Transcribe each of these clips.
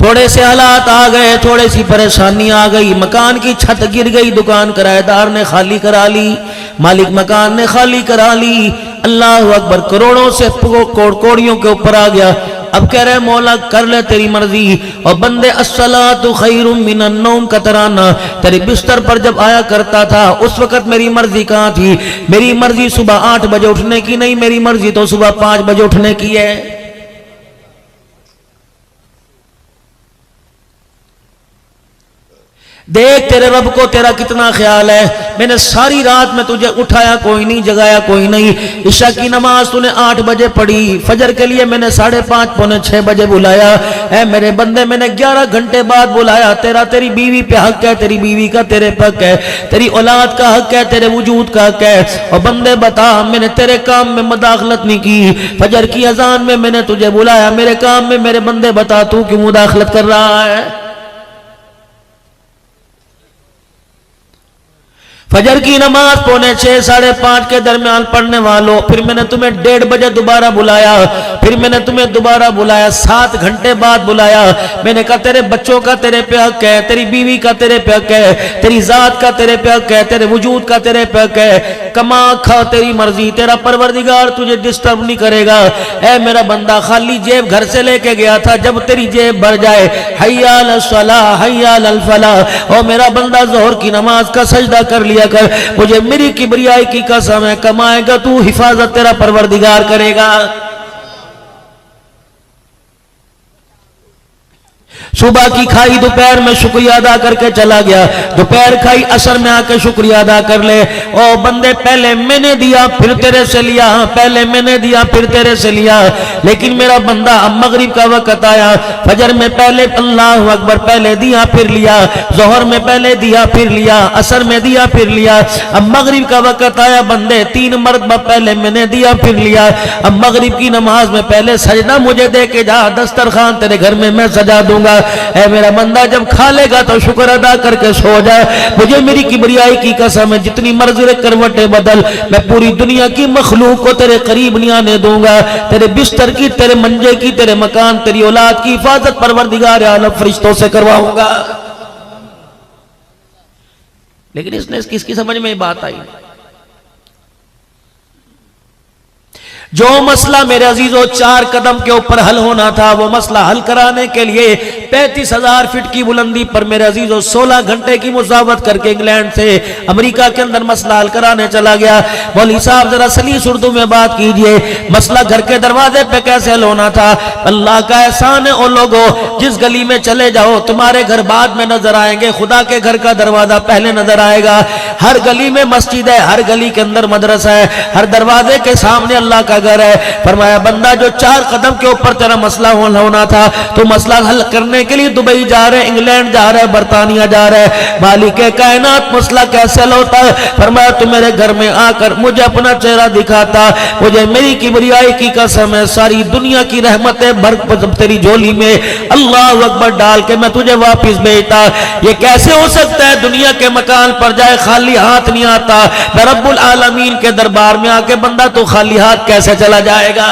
थोड़े से हालात आ गए, थोड़ी सी परेशानी आ गई, मकान की छत गिर गई, दुकान किराएदार ने खाली करा ली, मालिक मकान ने खाली करा ली। अल्लाह अकबर, करोड़ों से कोड़ियों के ऊपर आ गया। अब कह रहे मौला कर ले तेरी मर्जी। और बंदे अस्सलातु खैरुम मिनन नौम का तराना तेरे बिस्तर पर जब आया करता था उस वक्त मेरी मर्जी कहाँ थी? मेरी मर्जी सुबह 8 बजे उठने की नहीं, मेरी मर्जी तो सुबह 5 बजे उठने की है। देख तेरे रब को तेरा कितना ख्याल है। मैंने सारी रात में तुझे उठाया कोई नहीं, जगाया कोई नहीं। इशा की नमाज तूने 8 बजे पढ़ी, फजर के लिए मैंने 5:30 पौने 6 बजे बुलाया। ऐ मेरे बंदे मैंने 11 घंटे बाद बुलाया। तेरी बीवी पे हक है, तेरी बीवी का तेरे पे हक है, तेरी औलाद का हक है, तेरे वजूद का हक है। और बंदे बता, मैंने तेरे काम में मुदाखलत नहीं की। फजर की अजान में मैंने तुझे बुलाया, मेरे काम में मेरे बंदे बता तू क्यों मुदाखलत कर रहा है? फजर की नमाज पौने 6 साढ़े 5 के दरमियान पढ़ने वालों, फिर मैंने तुम्हें 1:30 बजे दोबारा बुलाया, फिर मैंने तुम्हें दोबारा बुलाया, 7 घंटे बाद बुलाया। मैंने कहा तेरे बच्चों का तेरे पे हक है, तेरी बीवी का तेरे पे हक है, तेरी जात का तेरे पे हक है, तेरे वजूद का तेरे पे हक है। कमा खा तेरी मर्जी, तेरा परवरदिगार तुझे डिस्टर्ब नहीं करेगा। ऐ मेरा बंदा, खाली जेब घर से लेके गया था, जब तेरी जेब भर जाए हय्या अल सलाह हय्या अल फलाह। और मेरा बंदा जोहर की नमाज का सजदा कर लिया कर, मुझे मेरी किबरियाई की कसम है, कमाएगा तू, हिफाजत तेरा परवरदिगार करेगा। सुबह की खाई दोपहर में शुक्रिया अदा करके चला गया, दोपहर खाई असर में आके शुक्रिया अदा कर ले। ओ बंदे, पहले मैंने दिया फिर तेरे से लिया, पहले मैंने दिया फिर तेरे से लिया। लेकिन मेरा बंदा अब मगरिब का वक्त आया, फजर में पहले अल्लाह अकबर पहले दिया फिर लिया, जोहर में पहले दिया फिर लिया, असर में दिया फिर लिया। अब मगरिब का वक्त आया बंदे, 3 मरतबा पहले मैंने दिया फिर लिया। अब मगरिब की नमाज में पहले सजदा मुझे दे के जा, दस्तरखान तेरे घर में मैं सजा दूंगा। ऐ मेरा बंदा, जब खा लेगा तो शुक्र अदा करके सो जाए। मुझे मेरी किबरियाई की कसम है, जितनी मर्जी करवटें बदल, मैं पूरी दुनिया की मखलूक को तेरे करीब नहीं आने दूंगा। तेरे बिस्तर की, तेरे मंजे की, तेरे मकान, तेरी औलाद की हिफाजत परवरदिगार आलम फरिश्तों से करवाऊंगा। लेकिन इसने किसकी समझ में बात आई? जो मसला मेरे अजीजों 4 कदम के ऊपर हल होना था, वो मसला हल कराने के लिए 35,000 फीट की बुलंदी पर मेरे अजीजों 16 घंटे की मुसावत करके इंग्लैंड से अमेरिका के अंदर मसला हल कराने चला गया। मौलवी साहब जरा सलीस उर्दू में बात कीजिए, मसला घर के दरवाजे पे कैसे हल होना था? अल्लाह का एहसान है, ओ लोगों, जिस गली में चले जाओ तुम्हारे घर बाद में नजर आएंगे, खुदा के घर का दरवाजा पहले नजर आएगा। हर गली में मस्जिद है, हर गली के अंदर मदरसा है, हर दरवाजे के सामने अल्लाह का घर है। फरमाया बंदा, जो 4 कदम के ऊपर तेरा मसला होना था, तो मसला हल करने के लिए दुबई जा रहे, इंग्लैंड जा रहे, बर्तानिया जा रहे, मालिक कायनात मसला कैसे हल होता है? फरमाया तू मेरे घर में आकर मुझे अपना चेहरा दिखाता, मुझे मेरी किबरियाई की कसम है, सारी दुनिया की रहमतें भर तेरी झोली में अल्लाह अकबर डाल के मैं तुझे वापिस भेजता। ये कैसे हो सकता है? दुनिया के मकान पर जाए खाली हाथ नहीं आता, रब्बुल आलमीन के दरबार में आके बंदा तो खाली हाथ कैसे चला जाएगा?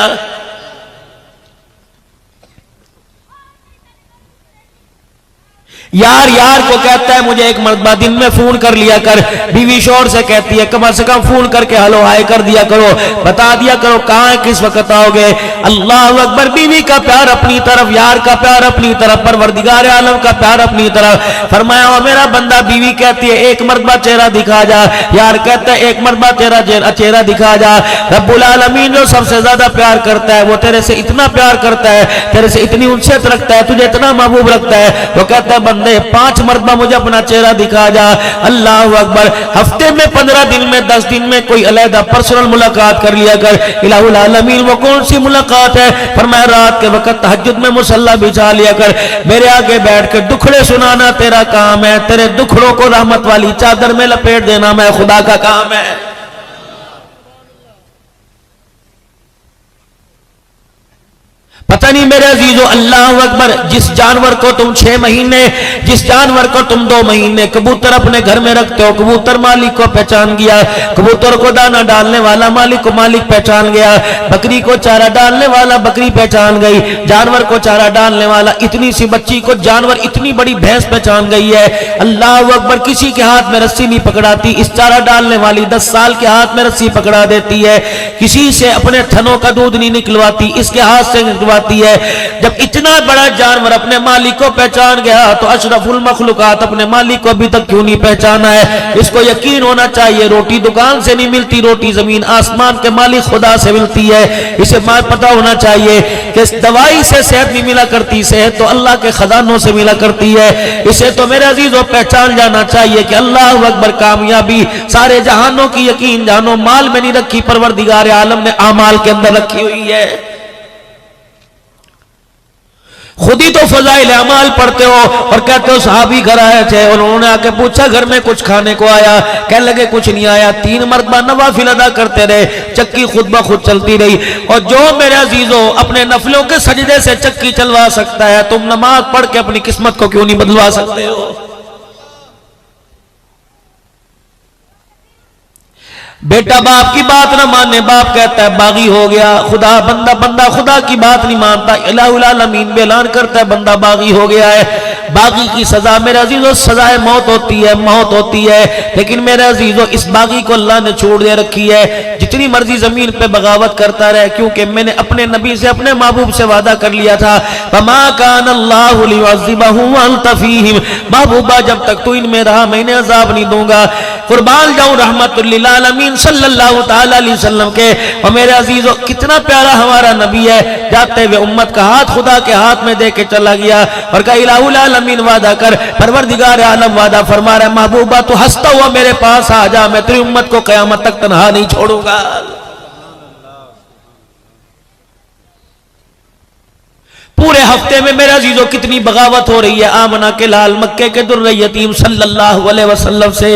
यार यार को कहता है मुझे एक मरतबा दिन में फोन कर लिया कर, बीवी शोर से कहती है कम से कम फोन करके हेलो हाय कर दिया करो, बता दिया करो कहां है, किस वक्त आओगे। अल्लाह अकबर, बीवी का प्यार अपनी तरफ, यार का प्यार अपनी तरफ, परवरदिगार आलम का प्यार अपनी तरफ। फरमाया ओ मेरा बंदा, बीवी कहती है एक मरतबा चेहरा दिखा जा, यार कहता है एक मरतबा तेरा चेहरा दिखा जा। रब्बुल आलमीन जो सबसे ज्यादा प्यार करता है, वो तेरे से इतना प्यार करता है, तेरे से इतनी उनसेत रखता है, तुझे इतना महबूब रखता है, वो कहता है 5 मरतबा मुझे अपना चेहरा दिखा जा। अल्लाह अकबर, हफ्ते में 15 दिन में 10 दिन में कोई अलहदा पर्सनल मुलाकात कर लिया कर। इलाहुल आलमीन, वो कौन सी मुलाकात है? फरमाया रात के वक्त तहज्जुद में मुसल्ला बिछा लिया कर, मेरे आगे बैठ के दुखड़े सुनाना तेरा काम है, तेरे दुखड़ों को रहमत वाली चादर में लपेट देना मैं खुदा का काम है। पता नहीं मेरे अजीजों, अल्लाह अकबर, जिस जानवर को तुम 6 महीने, जिस जानवर को तुम 2 महीने कबूतर अपने घर में रखते हो, कबूतर मालिक को पहचान गया, कबूतर को दाना डालने वाला मालिक को मालिक पहचान गया, बकरी को चारा डालने वाला बकरी पहचान गई, जानवर को चारा डालने वाला, इतनी सी बच्ची को जानवर, इतनी बड़ी भैंस पहचान गई है। अल्लाह अकबर, किसी के हाथ में रस्सी नहीं पकड़ाती, इस चारा डालने वाली 10 साल के हाथ में रस्सी पकड़ा देती है, किसी से अपने थनों का दूध नहीं निकलवाती, इसके हाथ से निकलवाती है। जब इतना बड़ा जानवर अपने मालिक को पहचान गया तो अशरफुल मखलूकात अपने मालिक को अभी तक क्यों नहीं पहचाना है? इसको यकीन होना चाहिए रोटी दुकान से नहीं मिलती, रोटी जमीन आसमान के मालिक खुदा से मिलती है। इसे पता होना चाहिए कि दवाई से सेहत नहीं मिला करती, सेहत तो अल्लाह के खजानों से मिला करती है। इसे तो मेरे अजीजों पहचान जाना चाहिए कि अल्लाह अकबर, कामयाबी सारे जहानों की यकीन जानो माल में नहीं रखी, परवरदिगार आलम ने आमाल के अंदर रखी हुई है। खुद ही तो फजाइल अमाल पढ़ते हो और कहते हो सहाबी घर आए थे और उन्होंने आके पूछा घर में कुछ खाने को आया, कहने लगे कुछ नहीं आया, 3 मरतबा नवाफिल अदा करते रहे, चक्की खुद ब खुद चलती रही। और जो मेरे अजीजों अपने नफलों के सजदे से चक्की चलवा सकता है, तुम नमाज पढ़ के अपनी किस्मत को क्यों नहीं बदलवा सकते हो? बेटा बाप की बात ना माने, बाप कहता है बागी हो गया, खुदा बंदा खुदा की बात नहीं मानता, इलाहुल आलमीन में ऐलान करता है बंदा बागी हो गया है। बागी की सजा मेरे अजीजों सजाए मौत होती है, मौत होती है। लेकिन मेरे अजीजों इस बागी को अल्लाह ने छोड़ दे रखी है, जितनी मर्जी जमीन पे बगावत करता रहे, क्योंकि मैंने अपने नबी से, अपने महबूब से वादा कर लिया था, वमा कान अल्लाहु लियुअज़्ज़िबहुम व अंत फ़ीहिम, महबूबा जब तक तू इनमें रहा मैं इन्हें अज़ाब नहीं दूंगा। कुर्बान जाऊं रहमतुल लिल आलमीन सल्लल्लाहु तआला अलैहि वसल्लम के। और मेरे अजीजों कितना प्यारा हमारा नबी है, जाते हुए उम्मत का हाथ खुदा के हाथ में दे के चला गया और कहा इलाहुल आलमीन वादा कर, परवरदिगार आलम वादा फरमा रहा है महबूबा तू हंसता हुआ मेरे पास आ जा, मैं तेरी उम्मत को क़यामत तक तन्हा नहीं छोड़ूंगा। पूरे हफ्ते में मेरे अजीजों कितनी बगावत हो रही है आमना के लाल मक्के के दुर्रे यतीम सल्लल्लाहु अलैहि वसल्लम से।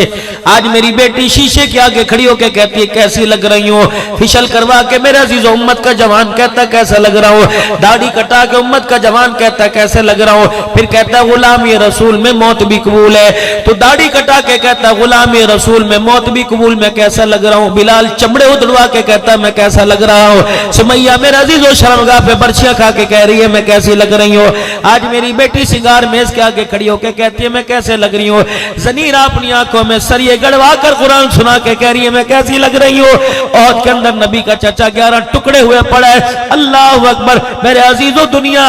आज मेरी बेटी शीशे के आगे खड़ी होकर कहती है कैसी लग रही हो, फिशल करवा के मेरे अजीजों उम्मत का जवान कहता कैसा लग रहा हूं, दाढ़ी कटा के उम्मत का जवान कहता कैसे लग रहा हूं, फिर कहता गुलाम ये रसूल में मौत भी कबूल है, तो दाढ़ी कटा के कहता गुलाम ये रसूल में मौत भी कबूल, मैं कैसा लग रहा हूं। बिलाल चमड़े उधड़वा के कहता मैं कैसा लग रहा हूं। सुमैया मेरे अजीजों शर्मगाह पे बर्छियां खा के कह रही है मैं कैसी लग रही हो। आज मेरी बेटी सिंगार मेज के आगे खड़ी होकर कहती है मैं कैसे लग रही हूँ। ज़नीरा अपनी आंखों में सरिये गड़वा कर कुरान सुना के कह रही है मैं कैसी लग रही हूँ। औद के अंदर नबी का चचा 11 टुकड़े हुए पड़ा है। अल्लाह अकबर मेरे अजीजों दुनिया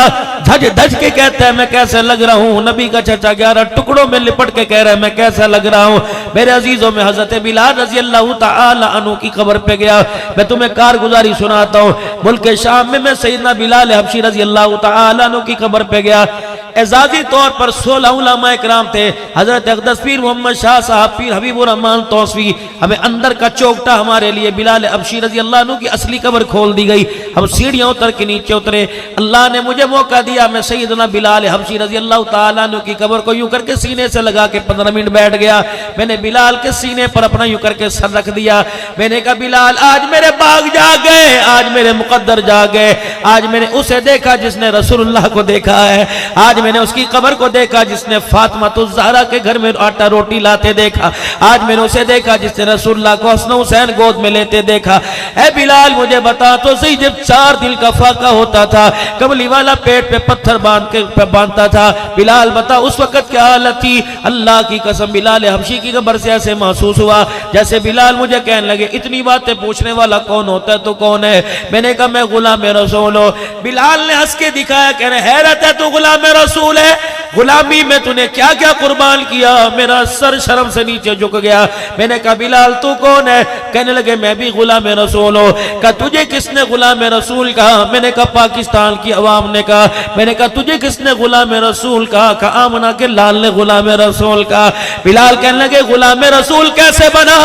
धज धज के कहता है मैं कैसे लग रहा हूँ। नबी का चचा 11 टुकड़ों में लिपट के कह रहा है मैं कैसा लग रहा हूँ। मेरे अजीजों में हजरत बिलाल रजी अल्लाह तआला अन्हु की खबर पे गया। मैं तुम्हें कारगुजारी सुनाता हूँ। मुल्क शाम में मैं सैयदना बिलाल हबशी रजी अल्लाह तआला अन्हु की खबर पे गया। एजाजी तौर पर 16 उलमा इकराम थे। हजरत अक़दस पीर मोहम्मद शाह साहब, पीर हबीबुर रहमान तौसवी, हमें अंदर का चौकटा हमारे लिए बिलाल हबशी रजी अल्लाह अन्हु की असली कब्र खोल दी गई। हम सीढ़ियां उतर के नीचे उतरे। अल्लाह ने मुझे मौका दिया, मैं सैयदना बिलाल हबशी रजी अल्लाह तआला अन्हु की कब्र को यूं करके सीने से लगा के 15 मिनट बैठ गया। मैंने बिलाल के सीने पर अपना यूं करके सर रख दिया। मैंने कहा बिलाल आज मेरे बाग जाग गए, आज मेरे मुकद्दर जाग गए। आज मैंने उसे देखा जिसने रसूलुल्लाह को देखा है। आज मैंने उसकी कब्र को देखा जिसने फातिमा तुज़ ज़हरा के घर में आटा रोटी लाते देखा। आज मैंने उसे देखा जिसने रसूलुल्लाह को हसन हुसैन गोद में लेते देखा। ऐ बिलाल मुझे बता तो सही, जब 4 दिल का फाका होता था, कमली वाला पेट पे पत्थर बांधता था, बिलाल बता उस वक्त क्या हालत थी। अल्लाह की कसम बिलाल हबशी की कब्र से ऐसे महसूस हुआ जैसे बिलाल मुझे कहने लगे इतनी बातें पूछने वाला कौन होता है तो कौन है। मैंने कहा मैं गुलाम रसूल हूं। बिलाल ने हंस के दिखाया, कह रहे हैरत है तू गुलाम रसूल है, गुलामी में तूने क्या क्या कुर्बान किया। मेरा सर शर्म से नीचे झुक गया। मैंने कहा बिलाल तू कौन है। कहने लगे मैं भी गुलाम रसूल हूं। कहा तुझे किसने गुलाम रसूल कहा। मैंने कहा पाकिस्तान की अवाम ने कहा। मैंने कहा तुझे किसने गुलाम रसूल कहा। कहा आमना के लाल ने गुलाम रसूल कहा। बिलाल कहने लगे गुलाम रसूल कैसे बना।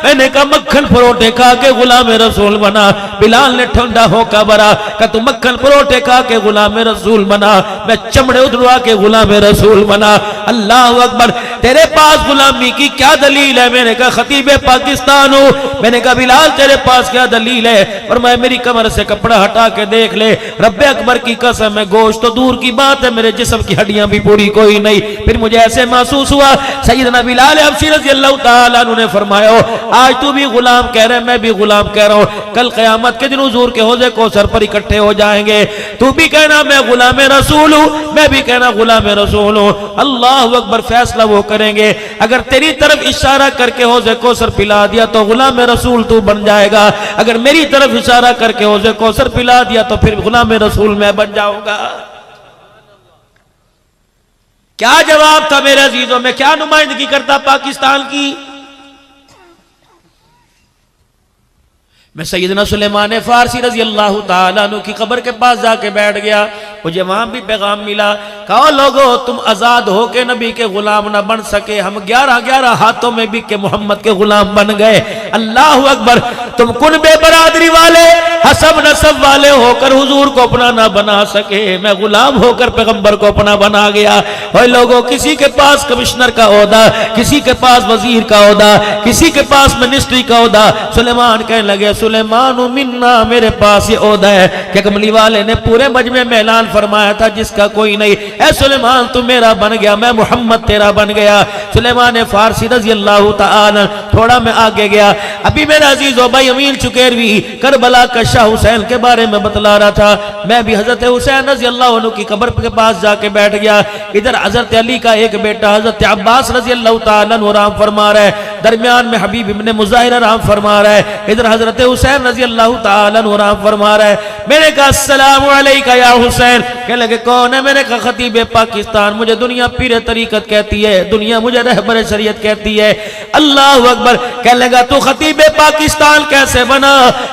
मैंने कहा मक्खन परोठे खा के गुलाम रसूल बना। बिलाल ने ठंडा होकर बरा, कहा तू मक्खन परोठे खा के गुलाम रसूल बना, मैं चमड़े उधड़वा के गुलाम रसूल बना। अल्लाह अकबर तेरे पास गुलामी की क्या दलील है? मैंने कहा खतीब पाकिस्तान हूँ। मैंने कहा बिलाल तेरे पास क्या दलील है? और मैं मेरी कमर से कपड़ा हटा के देख ले, रब्बे अकबर की कसम है, गोश्त तो दूर की बात है, मेरे जिस्म की हड्डियां भी पूरी कोई नहीं। फिर मुझे ऐसे महसूस हुआ, सैयदना बिलाल हबशी रज़ियल्लाहु ताला अन्हु ने फरमाया, आज तू भी गुलाम कह रहा है, मैं भी गुलाम कह रहा हूँ, कल क़यामत के दिन हुजूर के हौज़े कौसर पर इकट्ठे हो जाएंगे। तू भी कहना मैं गुलाम रसूल हूँ, मैं भी कहना गुलाम रसूल हूँ। अल्लाहु अकबर, फैसला वो करेंगे। अगर तेरी तरफ इशारा करके हौज़े कौसर पिला दिया तो गुलाम रसूल तू बन जाएगा, अगर मेरी तरफ इशारा करके हौज़े कौसर पिला दिया तो फिर गुलाम रसूल मैं बन जाऊंगा। क्या जवाब था मेरे अजीजों में? क्या नुमाइंदगी करता पाकिस्तान की? मैं सैयदना सुलेमान फारसी रजी अल्लाह ताला अन्हु की कब्र के पास जाके बैठ गया। मुझे वहां भी पैगाम मिला, कहो लोगो तुम आजाद हो के नबी के गुलाम ना बन सके, हम 11-11 हाथों में भी के मोहम्मद के गुलाम बन गए। अल्लाह अकबर, तुम कुनबे बरादरी वाले, हसब नसब वाले होकर हुजूर को अपना ना बना सके, मैं गुलाम होकर पैगंबर को अपना बना गया। और लोगों, किसी के पास कमिश्नर का ओहदा, किसी के पास वजीर का ओहदा, किसी के पास मिनिस्ट्री का ओहदा। सुलेमान कहने लगे, सुलेमान मिन्ना, मेरे पास ये ओहदा है कि कमली वाले ने पूरे मजमे में ऐलान फरमाया था जिसका कोई नहीं। ऐ सुलेमान तू मेरा बन गया, मैं मोहम्मद तेरा बन गया। सुलेमान फारसी रजी अल्लाह ताला, थोड़ा मैं आगे गया, अभी मेरा अजीज भाई अमीन चुकेरवी करबला का शाह हुसैन के बारे में बतला रहा था। मैं भी हजरत हुसैन रजी अल्लाह अन्हु की कब्र के पास जाके बैठ गया। इधर हजरत अली का एक बेटा हजरत अब्बास रजी अल्लाह ताला अन्हु आराम फरमा रहा है, दरमियान में हबीब इब्ने मुज़ाहिर आराम फरमा रहा है, इधर हजरत हुसैन रजी अल्लाह ताला अन्हु आराम फरमा रहा है। मैंने कहा अस्सलामु अलैका या हुसैन। कहने लगे कौन है? मैंने कहा खतीब पाकिस्तान, मुझे दुनिया पीर तरीकत कहती है, दुनिया मुझे रहबर शरीयत कहती है। अल्लाह अकबर। कहने लगा तू खतीब पाकिस्तान कैसे बना?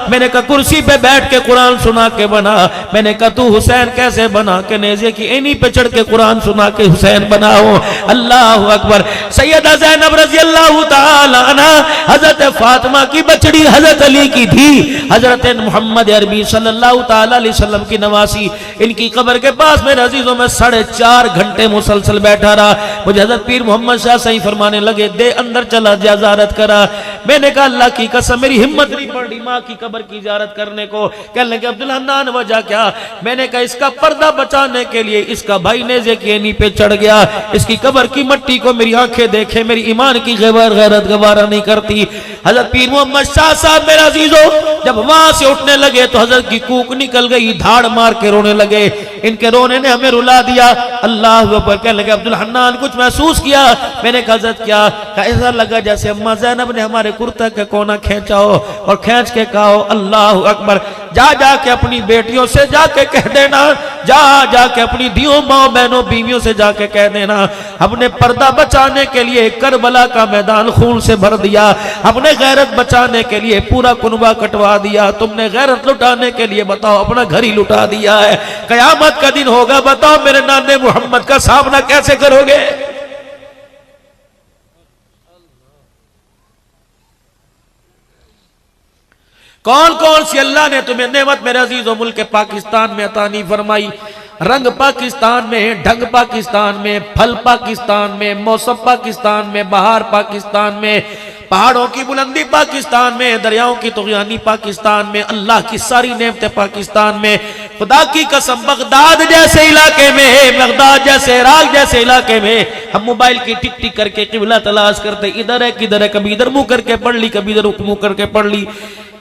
मैंने कहा कुर्सी पे बैठ के कुरान सुना के बना। मैंने कहा तू हुसैन कैसे बना? के नेज़े की एनी पे चढ़ के कुरान सुना के हुसैन बना हो। अल्लाह अकबर। सैयदा ज़ैनब रज़ी अल्लाह ताला अन्हा, हजरत फातिमा की बचड़ी हजरत अली की थी, हजरत मोहम्मद अरबी सल्लल्लाहु ताला अलैहि वसल्लम की नवासी, इनकी कब्र के पास मेरे अजीजों में 4.5 घंटे मुसलसल बैठा रहा। मुझे हजरत पीर मोहम्मद शाह सही फरमाने लगे, दे अंदर चला जा, ज़ियारत करा। मैंने कहा अल्लाह की कसम मेरी हिम्मत नहीं पड़ रही माँ की कब्र की ज़ियारत करने को। कहने लगे अब्दुल हन्नान वजह क्या? मैंने कहा इसका पर्दा बचाने के लिए इसका भाई नेज़े की एनी पे चढ़ गया, इसकी कब्र की मट्टी को मेरी आंखें देखे, मेरी ईमान की गैरत गवारा नहीं करती। हजरत पीर मोहम्मद शाह साहब मेरा अजीजों जब वहां से उठने लगे तो हजरत की कूक निकल गई, धाड़ मार के रोने लगे। इनके रोने ने हमें रुला दिया। अल्लाह अकबर। कहने लगे अब्दुल हन्नान कुछ महसूस किया? मैंने कहा हजरत क्या? ऐसा लगा जैसे अम्मा ज़ैनब ने हमारे कुर्ता का कोना खींचा हो और खींच के कहा अल्लाह अकबर। जा जाके अपनी बेटियों से जाके कह देना, जा जाके अपनी धियों माँ बहनों बीवियों से जाके कह देना, अपने पर्दा बचाने के लिए करबला का मैदान खून से भर दिया, अपने गैरत बचाने के लिए पूरा कुनबा कटवा दिया, तुमने गैरत लुटाने के लिए बताओ अपना घर ही लुटा दिया है। कयामत का दिन होगा, बताओ मेरे नाने मोहम्मद का सामना कैसे करोगे? कौन कौन सी अल्लाह ने तुम्हें नेमत मेरे अजीजों मुल्क पाकिस्तान में अता नहीं फरमाई? रंग पाकिस्तान में, ढंग पाकिस्तान में, फल पाकिस्तान में, मौसम पाकिस्तान में, बहार पाकिस्तान में, पहाड़ों की बुलंदी पाकिस्तान में, दरियाओं की तुग़यानी पाकिस्तान में, अल्लाह की सारी नेमतें पाकिस्तान में। खुदा की कसम बगदाद जैसे इलाके में, बगदाद जैसे इराक जैसे इलाके में हम मोबाइल की टिक टिक करके किबला तलाश करते, इधर है किधर है, कभी इधर मुंह करके पढ़ ली, कभी इधर मुंह करके पढ़ ली।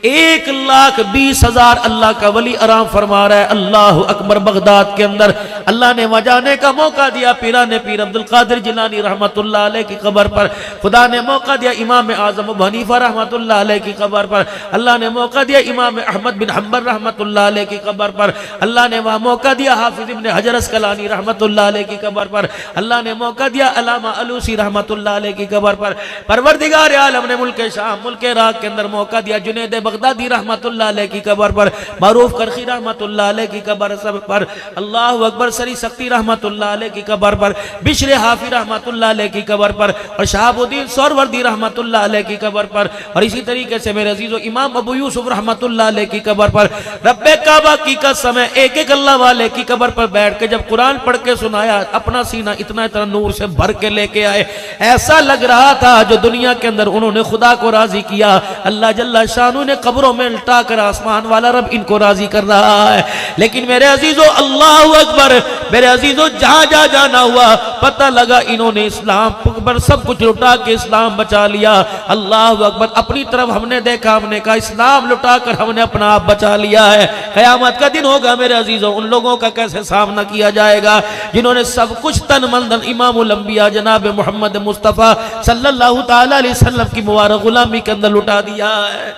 1,20,000 अल्लाह का वली आराम फरमा रहा है। अल्लाह अकबर। बगदाद के अंदर अल्लाह ने वहाँ जाने का मौका दिया पीराने पीर अब्दुल कादिर जिलानी रहमतुल्लाह अलैह की कब्र पर। खुदा ने मौका दिया इमाम आज़म अबू हनीफा रहमतुल्लाह अलैह की कब्र पर। अल्लाह ने मौका दिया इमाम अहमद बिन हंबल रहमतुल्लाह अलैह की कब्र पर। अल्लाह ने वहाँ मौका दिया हाफिज इब्न हजर अस्कलानी रहमतुल्लाह अलैह की कब्र पर। अल्लाह ने मौका दिया अल्लामा अलूसी रहमतुल्लाह अलैह की कब्र पर। परवरदिगार आलम ने मुल्क शाम, मुल्क इराक के अंदर मौका दिया जुनैद बगदादी रहमतुल्लाह अलैह की कब्र पर, मारूफ करखी रहमतुल्लाह अलैह की कब्र पर, अल्लाह अकबर सरी सख्ती रहमतुल्लाह अलैह की कब्र पर, बिश्र हाफी रहमतुल्लाह अलैह की कब्र पर, और शहाबुद्दीन सोहरवर्दी रहमतुल्लाह अलैह की कब्र पर, और इसी तरीके से मेरे अजीजों इमाम अबू यूसुफ रहमतुल्लाह अलैह की कब्र पर। रब्बे काबा की कसम है, एक एक अल्लाह वाले की कब्र पर बैठ के जब कुरान पढ़ के सुनाया, अपना सीना इतना इतना नूर से भर के लेके आए, ऐसा लग रहा था जो दुनिया के अंदर उन्होंने खुदा को राजी किया, अल्लाह जल्ला शानू ने कब्रों में लटा कर आसमान वाला रब इनको राजी कर रहा है। लेकिन मेरे अजीजों अल्लाह अकबर, मेरे अजीजों जहां जहां जाना हुआ पता लगा इन्होंने इस्लाम पर सब कुछ लुटा के इस्लाम बचा लिया। अल्लाह अकबर, अपनी तरफ हमने देखा, हमने कहा इस्लाम लुटा कर हमने अपना आप बचा लिया है। क़यामत का दिन होगा मेरे अजीजों, उन लोगों का कैसे सामना किया जाएगा जिन्होंने सब कुछ तन मन धन इमामुल अंबिया जनाब मोहम्मद मुस्तफ़ा सल्लल्लाहु ताला अलैहि वसल्लम की मुबारक गुलामी के अंदर लुटा दिया है।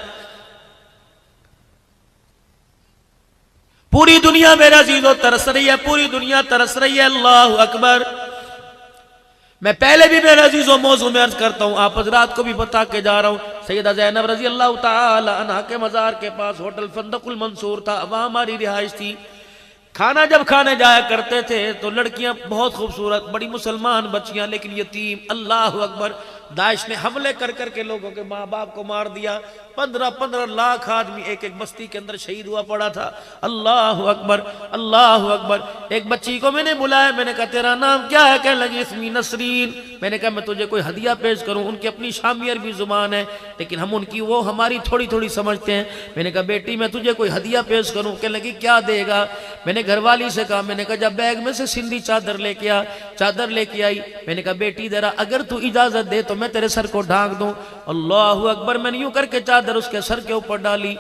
पूरी दुनिया मेरा अजीजों तरस रही है, पूरी दुनिया तरस रही है। अल्लाह अकबर। मैं पहले भी मेरे अजीजों मौजू में अर्ज करता हूँ, आप हजरात को भी बता के जा रहा हूँ, सैयदा ज़ैनब रजी अल्लाह ताला अन्हा के मज़ार के पास होटल फंदकुल मंसूर था, वहाँ हमारी रिहाइश थी। खाना जब खाने जाया करते थे तो लड़कियां बहुत खूबसूरत, बड़ी मुसलमान बच्चियां, लेकिन यतीम। अल्लाह अकबर, दाइश ने हमले कर करके लोगों के माँ बाप को मार दिया। 15-15 लाख आदमी एक एक बस्ती के अंदर शहीद हुआ पड़ा था। अल्लाह अकबर, अल्लाह अकबर। एक बच्ची को मैंने बुलाया, मैंने कहा तेरा नाम क्या है? कहने लगी इसमी नसरीन। मैंने कहा मैं तुझे कोई हदिया पेश करूं? उनकी अपनी शामी अरबी जुबान है, लेकिन हम उनकी वो हमारी थोड़ी थोड़ी समझते हैं। मैंने कहा बेटी मैं तुझे कोई हदिया पेश करूं? कहने लगी क्या देगा? मैंने घरवाली से कहा, मैंने कहा जब बैग में से सिंधी चादर लेके आ। चादर लेके आई। मैंने कहा बेटी जरा अगर तू इजाजत दे तो मैं तेरे सर को ढांक दूं। अल्लाह अकबर। मैंने यूं करके चादर उसके सर के ऊपर डाली,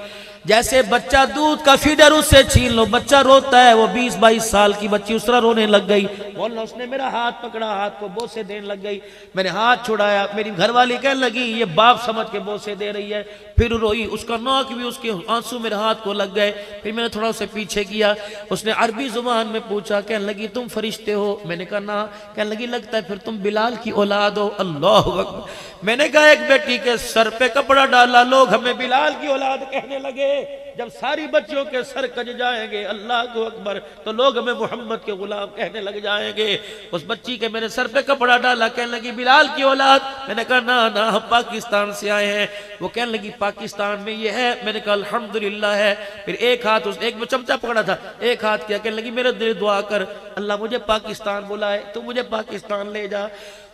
जैसे बच्चा दूध का फीडर उससे छीन लो, बच्चा रोता है, वो 20-22 साल की बच्ची उस तरह रोने लग गई। बोलना उसने मेरा हाथ पकड़ा, हाथ को बोसे देने लग गई। मैंने हाथ छुड़ाया, मेरी घरवाली कहने लगी ये बाप समझ के बोसे दे रही है। फिर रोई, उसका नाक भी, उसके आंसू मेरे हाथ को लग गए। फिर मैंने थोड़ा उसे पीछे किया, उसने अरबी जुबान में पूछा, कहने लगी तुम फरिश्ते हो? मैंने कहा ना। कहने लगी लगता है फिर तुम बिलाल की औलाद हो। अल्लाह अकबर। मैंने कहा एक बेटी के सर पे कपड़ा डाला, लोग हमें बिलाल की औलाद कहने लगे। जब सारी बच्चियों के सर कज जाएंगे अल्लाह को अकबर, तो लोग हमें मोहम्मद के गुलाम कहने लग जाएंगे। उस बच्ची के मैंने सर पे कपड़ा डाला, कहने लगी बिलाल की औलाद। मैंने कहा ना ना हम पाकिस्तान से आए हैं। वो कहने लगी पाकिस्तान में ये है? मैंने कहा अल्हम्दुलिल्लाह है। फिर एक हाथ उसने, एक में चमचा पकड़ा था, एक हाथ किया, कहने लगी मेरे दिल दुआ कर अल्लाह मुझे पाकिस्तान बुलाए, तू मुझे पाकिस्तान ले जा।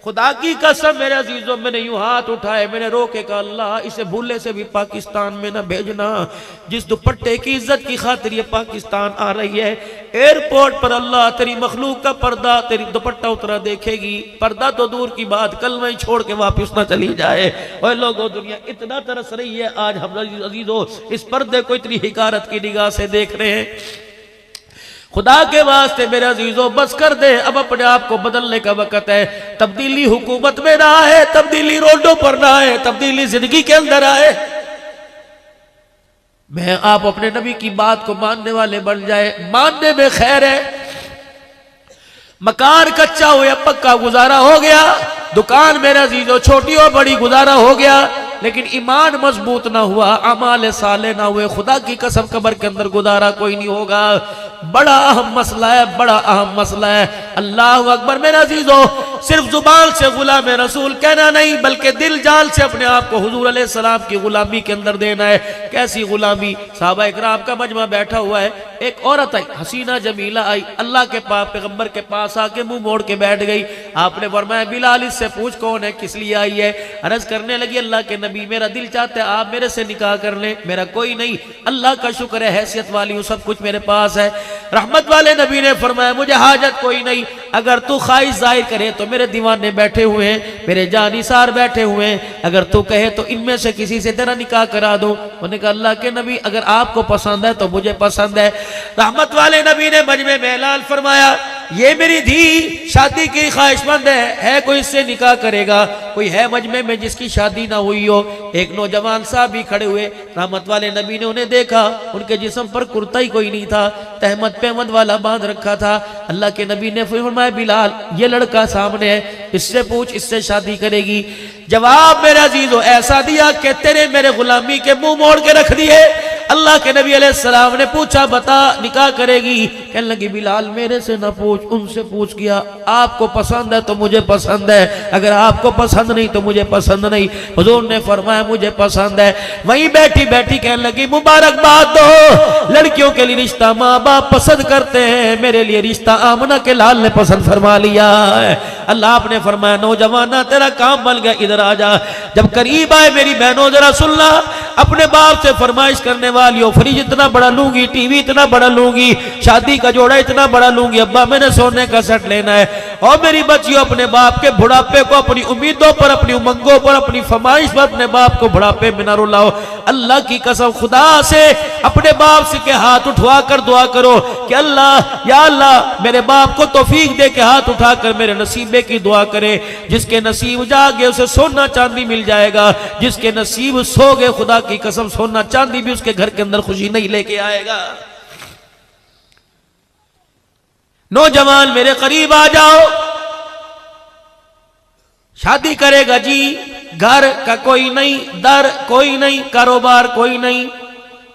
खुदा की कसम मेरे अजीजों, मैंने यूं हाथ उठाए, मैंने रो के कहा अल्लाह इसे भूले से भी पाकिस्तान में ना भेजना। जिस दुपट्टे की इज्जत की खातिर ये पाकिस्तान आ रही है, एयरपोर्ट पर अल्लाह तेरी मखलूक का पर्दा, तेरी दुपट्टा उतरा देखेगी। पर्दा तो दूर की बात, कल वहीं छोड़ के वापिस ना चली जाए। और लोगों दुनिया इतना तरस रही है, आज हम अजीजों इस पर्दे को इतनी हिकारत की निगाह से देख रहे हैं। खुदा के वास्ते मेरे अजीजों बस कर दे, अब अपने आप को बदलने का वक्त है। तब्दीली हुकूमत में ना आए, तब्दीली रोडों पर ना आए, तब्दीली जिंदगी के अंदर आए। मैं आप अपने नबी की बात को मानने वाले बन जाए, मानने में खैर है। मकान कच्चा हो या पक्का गुजारा हो गया, दुकान मेरे अजीजों छोटी हो बड़ी गुजारा हो गया, लेकिन ईमान मजबूत ना हुआ, अमाल साले ना हुए, खुदा की कसम कब्र के अंदर गुजारा कोई नहीं होगा। बड़ा अहम मसला है, बड़ा अहम मसला है। अल्लाह अकबर। मेरे अजीजों सिर्फ जुबान से गुलाम रसूल कहना नहीं, बल्कि दिल जान से अपने आप को हुजूर अलैहिस्सलाम की गुलामी के अंदर देना है। कैसी गुलामी? साहबा इकराम का मजमा बैठा हुआ है, एक औरत आई, हसीना जमीला आई, अल्लाह के पास पैगंबर के पास आके मुंह मोड़ के बैठ गई। आपने फरमाया बिलाल इससे पूछ कौन है, किस लिए आई है? अर्ज करने लगी अल्लाह के नबी मेरा दिल चाहता है आप मेरे से निकाह कर लें, मेरा कोई नहीं, अल्लाह का शुक्र है हैसियत वाली हूँ, सब कुछ मेरे पास है। रहमत वाले नबी ने फरमाया मुझे हाजत कोई नहीं, अगर तू ख्वाहिश जाहिर करे तो मेरे दीवाने बैठे हुए हैं, मेरे जानिसार बैठे हुए हैं, अगर तू कहे तो इनमें से किसी से तेरा निकाह करा दो। उन्होंने कहा अल्लाह के नबी अगर आपको पसंद है तो मुझे पसंद है। रहमत वाले नबी ने मजमे में ऐलान फरमाया ये मेरी धी शादी की ख्वाहिशमंद है कोई इससे निकाह करेगा? कोई है मजमे में जिसकी शादी ना हुई हो? एक नौजवान साहब भी खड़े हुए, रहमत वाले नबी ने उन्हें देखा, उनके जिस्म पर कुर्ता ही कोई नहीं था, तहमद पेमद वाला बांध रखा था। अल्लाह के नबी ने फरमाया बिलाल ये लड़का सामने है, इससे पूछ, इससे शादी करेगी? जवाब मेरे अजीजों ऐसा दिया कि तेरे मेरे गुलामी के मुंह मोड़ के रख दिए। अल्लाह के नबी अलैहिस्सलाम ने पूछा बता निकाह करेगी? कहने लगी बिलाल मेरे से ना पूछ, उनसे पूछ किया। आपको पसंद है तो मुझे पसंद है, अगर आपको पसंद नहीं तो मुझे पसंद नहीं। हुजूर ने फरमाया मुझे पसंद है। वहीं बैठी बैठी कहने लगी मुबारकबाद दो, लड़कियों के लिए रिश्ता माँ बाप पसंद करते हैं, मेरे लिए रिश्ता आमना के लाल ने पसंद फरमा लिया है। अल्लाह आपने फरमाया नौजवाना तेरा काम बन गया, इधर आ जा। जब करीब आए मेरी बहनों जरा सुनना, अपने बाप से फरमाइश करने वाली हो, फ्रिज इतना बड़ा लूंगी, टीवी इतना बड़ा लूंगी, शादी का जोड़ा इतना बड़ा लूंगी, अब्बा मैंने सोने का सेट लेना है। और मेरी बच्चियों अपने बाप के बुढ़ापे को अपनी उम्मीदों पर, अपनी उमंगों पर, अपनी फरमाइश पर अपने बाप को बुढ़ापे में न रुलाओ। अल्लाह की कसम खुदा से अपने बाप से के हाथ उठवा कर दुआ करो कि अल्लाह या अल्लाह मेरे बाप को तौफीक दे के हाथ उठाकर मेरे नसीबे की दुआ करे। जिसके नसीब जागे उसे सोना चांदी मिल जाएगा, जिसके नसीब सो गए खुदा की कसम सोना चांदी भी उसके घर के अंदर खुशी नहीं लेके आएगा। नौजवान मेरे करीब आ जाओ, शादी करेगा जी, घर का कोई नहीं, दर कोई नहीं, कारोबार कोई नहीं।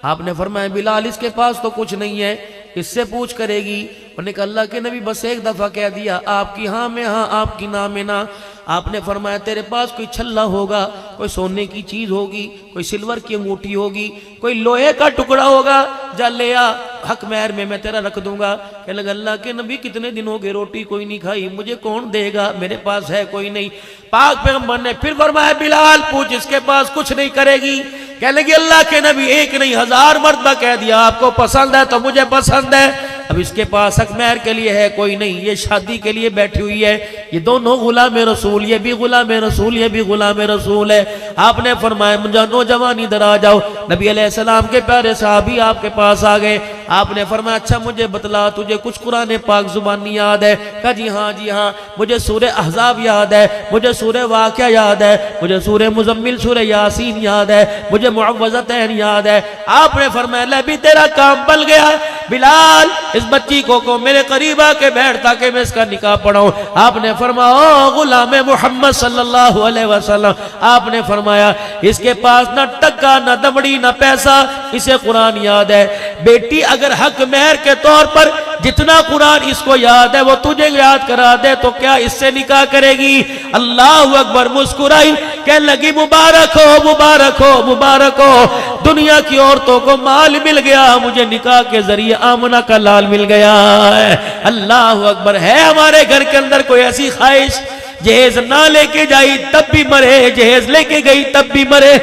आपने फरमाया बिलाल इसके पास तो कुछ नहीं है, इससे पूछ करेगी? उन्होंने कहा अल्लाह के नबी बस एक दफा कह दिया, आपकी हाँ में हाँ, आपकी ना में ना। आपने फरमाया तेरे पास कोई छल्ला होगा, कोई सोने की चीज होगी, कोई सिल्वर की अंगूठी होगी, कोई लोहे का टुकड़ा होगा, जा ले आ, हक महर में मैं तेरा रख दूंगा। कहने लगा अल्लाह के नबी कितने दिन हो गए रोटी कोई नहीं खाई, मुझे कौन देगा, मेरे पास है कोई नहीं। पाक पैगंबर ने फिर फरमाया बिलाल पूछ इसके पास कुछ नहीं करेगी? कहने लगी अल्लाह के नबी एक नहीं 1000 मर्तबा कह दिया, आपको पसंद है तो मुझे पसंद है। अब इसके पास हक महर के लिए है कोई नहीं, ये शादी के लिए बैठी हुई है। ये दोनों गुलाम रसूल, ये भी गुलाम रसूल, ये भी गुलाम रसूल है। आपने फरमाया मुझे नौजवान इधर आ जाओ। नबी अलैहिस्सलाम के प्यारे साहबी आपके पास आ गए। आपने फरमाया अच्छा मुझे बतला तुझे कुछ कुरान पाक जुबानी याद है? कहा जी हाँ, मुझे सूरह अहज़ाब याद है, मुझे सूरह वाक़िया याद है, मुझे सूरह मुज़म्मिल सूरह यासीन याद है, मुझे मुअव्वज़तैन याद है। आपने फरमाया ले भी तेरा काम बन गया। बिलाल इस बच्ची को मेरे करीब आके बैठ ताकि मैं इसका निकाह पढ़ाऊं। आपने फरमाया ओ गुलाम मोहम्मद सल्लल्लाहु अलैहि वसल्लम, आपने फरमाया इसके पास न टक्का न दमड़ी न पैसा, इसे कुरान याद है। बेटी अगर हक महर के तौर पर जितना कुरान इसको याद है वो तुझे याद करा दे तो क्या इससे निकाह करेगी? अल्लाहु अकबर। मुस्कुराई, कहने लगी मुबारक हो, मुबारक हो, मुबारक हो, दुनिया की औरतों को माल मिल गया, मुझे निकाह के जरिए आमना का लाल मिल गया है। अल्लाहु अकबर। है हमारे घर के अंदर कोई ऐसी ख्वाहिश जहेज ना लेके जाई तब भी मरे, जहेज लेके गई तब भी मरे?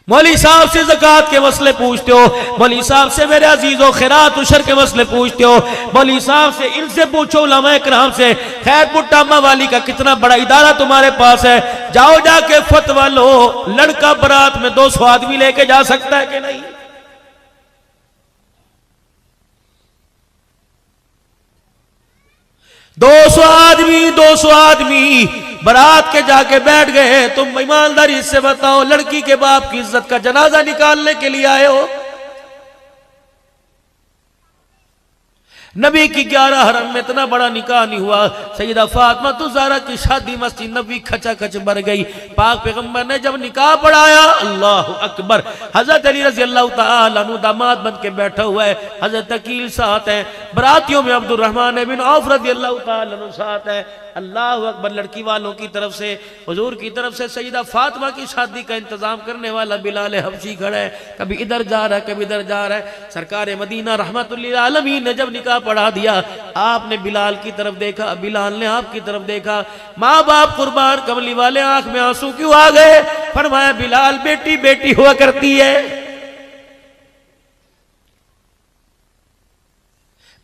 मौली साहब से ज़कात के मसले पूछते हो, मौली साहब से मेरे अजीजों खैरात उशर के मसले पूछते हो, मौली साहब से इनसे पूछो, उलमाए किराम से, खैरपुर टामा वाली का कितना बड़ा इदारा तुम्हारे पास है, जाओ जाके फतवा लो, लड़का बारात में 200 आदमी लेके जा सकता है कि नहीं? दो सौ आदमी बारात के जाके बैठ गए। तुम ईमानदारी से बताओ लड़की के बाप की इज्जत का जनाजा निकालने के लिए आए हो? नबी की 11 हरम में इतना बड़ा निकाह नहीं हुआ। सैयदा फातिमा तो ज़हरा की शादी मस्जिद नबी खचा खच भर गई। पाक पैगंबर ने जब निकाह पढ़ाया, अल्लाह अकबर, हजरत अली रज़ी अल्लाह तआला अन्हु दामाद बन के बैठा हुआ है, हजरत अकील साथ है, बरातियों में अब्दुर्रहमान बिन औफ रज़ी अल्लाह तआला अन्हु साथ है। अल्लाह अकबर। लड़की वालों की तरफ से, हुजूर की तरफ से सैयदा फातिमा की शादी का इंतजाम करने वाला बिलाल हबशी खड़ा है, कभी इधर जा रहा है कभी इधर जा रहा है। सरकार मदीना रहमतुल्लिल आलमीन ने जब निकाह पढ़ा दिया, आपने बिलाल की तरफ देखा, बिलाल ने आपकी तरफ देखा। माँ बाप कुर्बान, कमली वाले आंख में आंसू क्यों आ गए? फरमाया बिलाल बेटी बेटी हुआ करती है।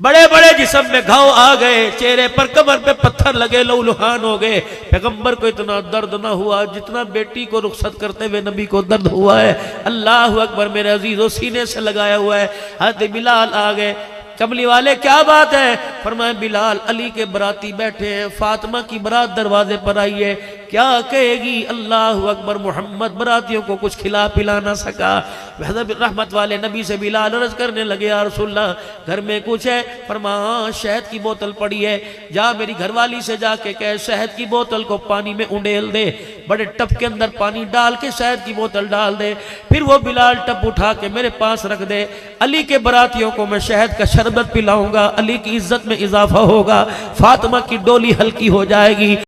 बड़े बड़े जिस्म में घाव आ गए, चेहरे पर कमर पे पत्थर लगे, लहूलुहान हो गए। पैगंबर को इतना दर्द ना हुआ जितना बेटी को रुखसत करते हुए नबी को दर्द हुआ है। अल्लाह अकबर। मेरे अजीजों सीने से लगाया हुआ है। हज़रत बिलाल आ गए। कमली वाले क्या बात है? फरमाया बिलाल अली के बराती बैठे हैं, फातिमा की बरात दरवाजे पर आई है। क्या कहेगी? अल्लाह अकबर, मोहम्मद बरातियों को कुछ खिला पिला ना सका। रहमत वाले नबी से बिलाल अर्ज करने लगे, या रसूलल्लाह घर में कुछ है? फरमाया शहद की बोतल पड़ी है, जा मेरी घरवाली से जाके कह शहद की बोतल को पानी में उंडेल दे, बड़े टप के अंदर पानी डाल के शहद की बोतल डाल दे, फिर वो बिलाल टप उठा के मेरे पास रख दे। अली के बरातियों को मैं शहद का शरबत पिलाऊंगा, अली की इज्जत में इजाफा होगा, फातिमा की डोली हल्की हो जाएगी।